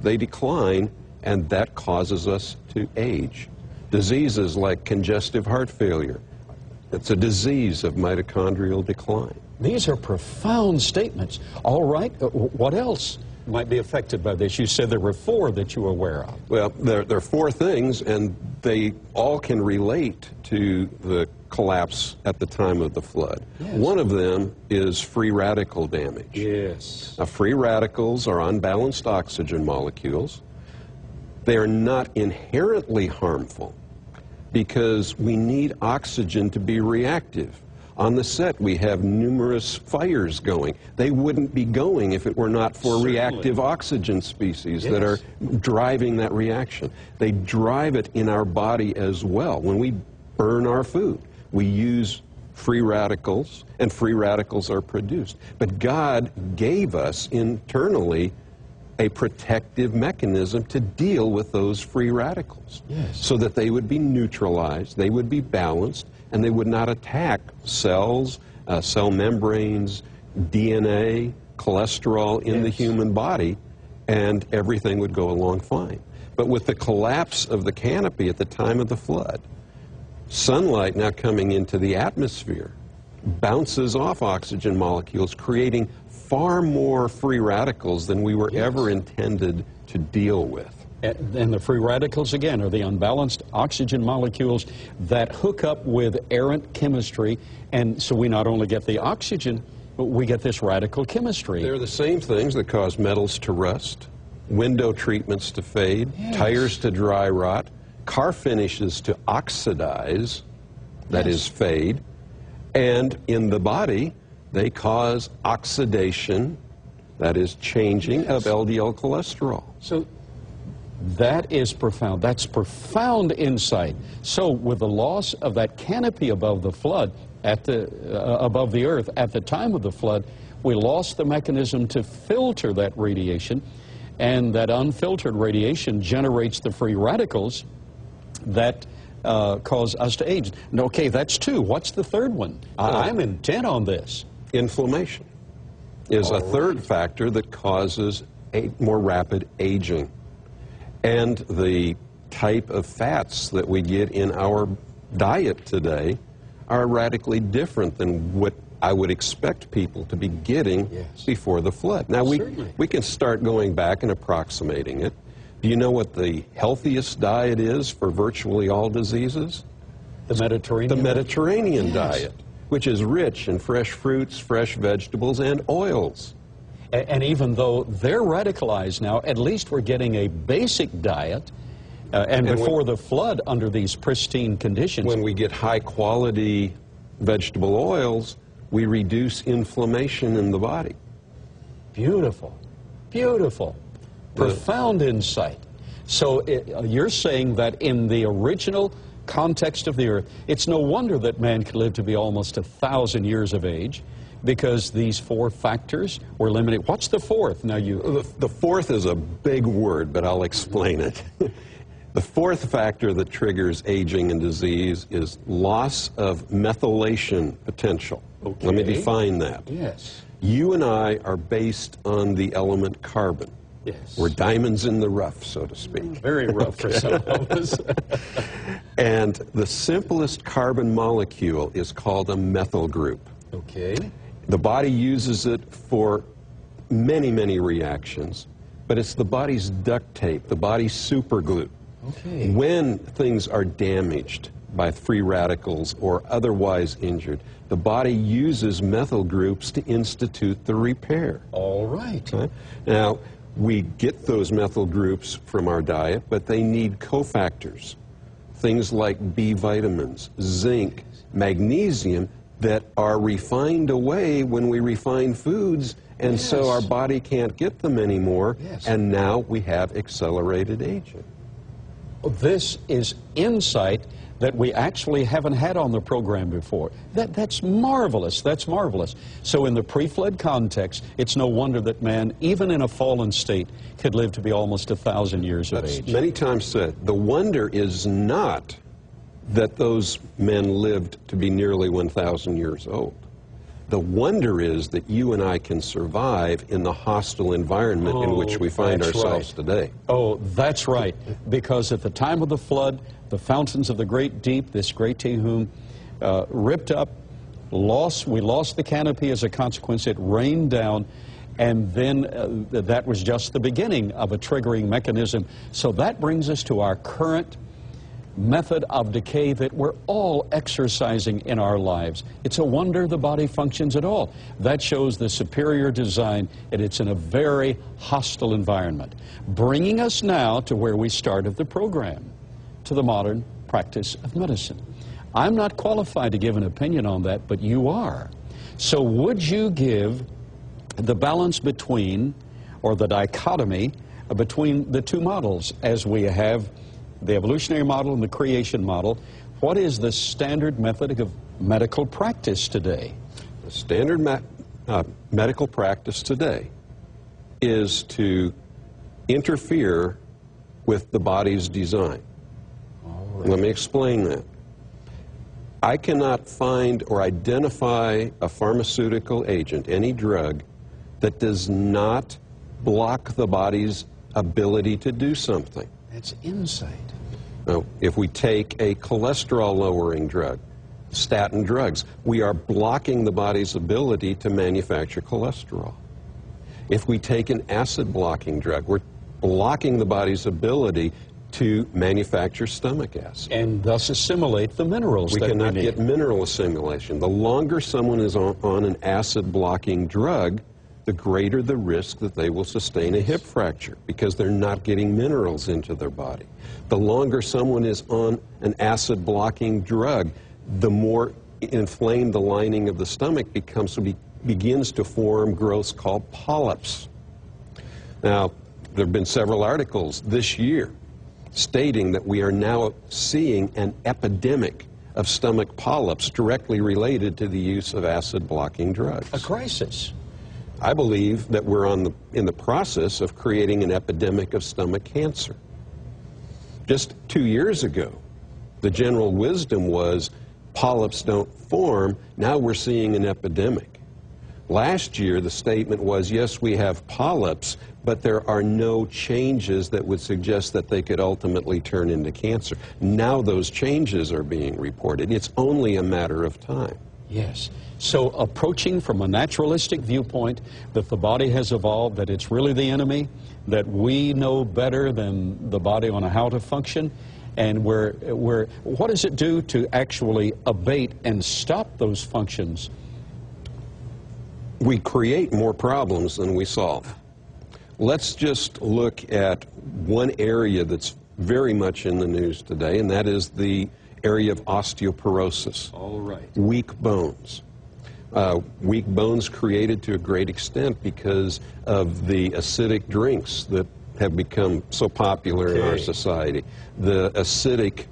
they decline, and that causes us to age. Diseases like congestive heart failure, it's a disease of mitochondrial decline. These are profound statements. All right, what else might be affected by this? You said there were 4 that you were aware of. Well, there are 4 things, and they all can relate to the collapse at the time of the flood. Yes. One of them is free radical damage. Yes. Now, free radicals are unbalanced oxygen molecules. They are not inherently harmful because we need oxygen to be reactive. On the set, we have numerous fires going. They wouldn't be going if it were not for Certainly. reactive oxygen species Yes. that are driving that reaction. They drive it in our body as well. When we burn our food, we use free radicals, and free radicals are produced. But God gave us internally a protective mechanism to deal with those free radicals. Yes. So that they would be neutralized, they would be balanced, and they would not attack cells, cell membranes, DNA, cholesterol in the human body, and everything would go along fine. But with the collapse of the canopy at the time of the flood, sunlight now coming into the atmosphere bounces off oxygen molecules, creating far more free radicals than we were ever intended to deal with. And the free radicals, again, are the unbalanced oxygen molecules that hook up with errant chemistry, and so we not only get the oxygen, but we get this radical chemistry. They're the same things that cause metals to rust, window treatments to fade, tires to dry rot, car finishes to oxidize, that is fade, and in the body, they cause oxidation, that is changing of LDL cholesterol. So that is profound. That's profound insight. So with the loss of that canopy above the flood, above the earth at the time of the flood, we lost the mechanism to filter that radiation, and that unfiltered radiation generates the free radicals that cause us to age. Okay, that's 2. What's the third one? I'm intent on this. Inflammation is a third factor that causes a more rapid aging. And the type of fats that we get in our diet today are radically different than what I would expect people to be getting before the flood. Now, we can start going back and approximating it. Do you know what the healthiest diet is for virtually all diseases? The Mediterranean? The Mediterranean diet, which is rich in fresh fruits, fresh vegetables, and oils. And even though they're radicalized now, at least we're getting a basic diet. And before the flood, under these pristine conditions. When we get high-quality vegetable oils, we reduce inflammation in the body. Beautiful. Beautiful. Profound insight. So you're saying that in the original context of the earth, it's no wonder that man could live to be almost 1,000 years of age, because these 4 factors were limited. What's the 4th? Now the 4th is a big word, but I'll explain it. The 4th factor that triggers aging and disease is loss of methylation potential. Okay. Let me define that. Yes. You and I are based on the element carbon. Yes. We're diamonds in the rough, so to speak. Very rough for some of us. And the simplest carbon molecule is called a methyl group. Okay. The body uses it for many, many reactions, but it's the body's duct tape, the body's superglue. Okay. When things are damaged by free radicals or otherwise injured, the body uses methyl groups to institute the repair. All right. Now, we get those methyl groups from our diet, but they need cofactors, things like B vitamins, zinc, magnesium, that are refined away when we refine foods, and so our body can't get them anymore, and now we have accelerated aging. This is insight that we actually haven't had on the program before. That's marvelous. That's marvelous. So in the pre-flood context, it's no wonder that man, even in a fallen state, could live to be almost 1,000 years of age. Many times said. The wonder is not that those men lived to be nearly 1,000 years old. The wonder is that you and I can survive in the hostile environment in which we find ourselves today. Oh, that's right. Because at the time of the flood, the fountains of the great deep, this great Tehum, ripped up, we lost the canopy as a consequence. It rained down, and then that was just the beginning of a triggering mechanism. So that brings us to our current method of decay that we're all exercising in our lives. It's a wonder the body functions at all. That shows the superior design, and it's in a very hostile environment. Bringing us now to where we started the program, to the modern practice of medicine. I'm not qualified to give an opinion on that, but you are. So would you give the balance between, or the dichotomy between the two models, as we have the evolutionary model and the creation model? What is the standard method of medical practice today? The standard medical practice today is to interfere with the body's design. Right. Let me explain that. I cannot find or identify a pharmaceutical agent, any drug, that does not block the body's ability to do something. That's insight. Now, if we take a cholesterol-lowering drug, statin drugs, we are blocking the body's ability to manufacture cholesterol. If we take an acid-blocking drug, we're blocking the body's ability to manufacture stomach acid. And thus assimilate the minerals. We cannot get mineral assimilation. The longer someone is on an acid-blocking drug, the greater the risk that they will sustain a hip fracture because they're not getting minerals into their body. The longer someone is on an acid-blocking drug, the more inflamed the lining of the stomach begins to form growths called polyps. Now, there have been several articles this year stating that we are now seeing an epidemic of stomach polyps directly related to the use of acid-blocking drugs. A crisis. I believe that we're in the process of creating an epidemic of stomach cancer. Just 2 years ago, the general wisdom was polyps don't form. Now we're seeing an epidemic. Last year, the statement was, yes, we have polyps, but there are no changes that would suggest that they could ultimately turn into cancer. Now those changes are being reported. It's only a matter of time. Yes. So approaching from a naturalistic viewpoint that the body has evolved, that it's really the enemy, that we know better than the body on how to function, and what does it do to actually abate and stop those functions? We create more problems than we solve. Let's just look at one area that's very much in the news today, and that is the area of osteoporosis. All right. Weak bones. Weak bones created to a great extent because of the acidic drinks that have become so popular in our society, the acidic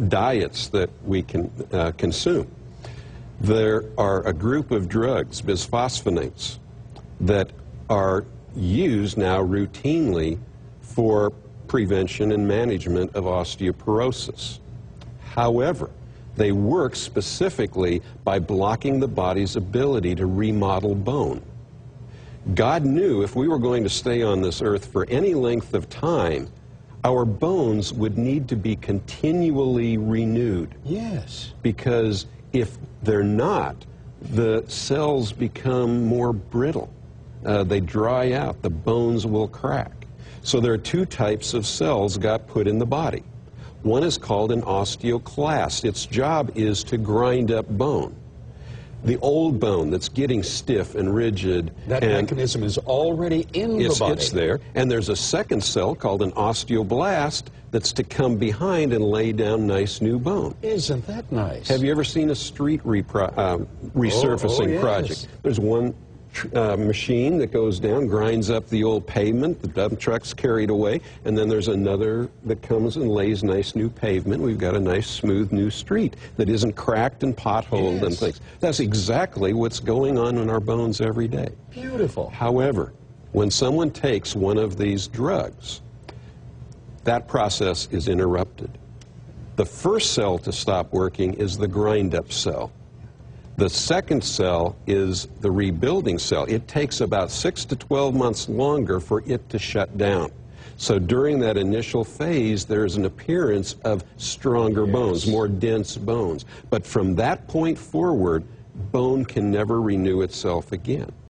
diets that we can consume. There are a group of drugs, bisphosphonates, that are used now routinely for prevention and management of osteoporosis. However, they work specifically by blocking the body's ability to remodel bone. God knew if we were going to stay on this earth for any length of time, our bones would need to be continually renewed. Yes. Because if they're not, the cells become more brittle. They dry out. The bones will crack. So there are two types of cells got put in the body. One is called an osteoclast. Its job is to grind up bone. The old bone that's getting stiff and rigid. That mechanism is already in the body. It's there. And there's a second cell called an osteoblast that's to come behind and lay down nice new bone. Isn't that nice? Have you ever seen a street resurfacing project? There's one machine that goes down, grinds up the old pavement, the dump truck's carried away, and then there's another that comes and lays nice new pavement. We've got a nice smooth new street that isn't cracked and potholed and things. That's exactly what's going on in our bones every day. Beautiful. However, when someone takes one of these drugs, that process is interrupted. The first cell to stop working is the grind-up cell. The second cell is the rebuilding cell. It takes about 6 to 12 months longer for it to shut down. So during that initial phase, there's an appearance of stronger bones, more dense bones. But from that point forward, bone can never renew itself again.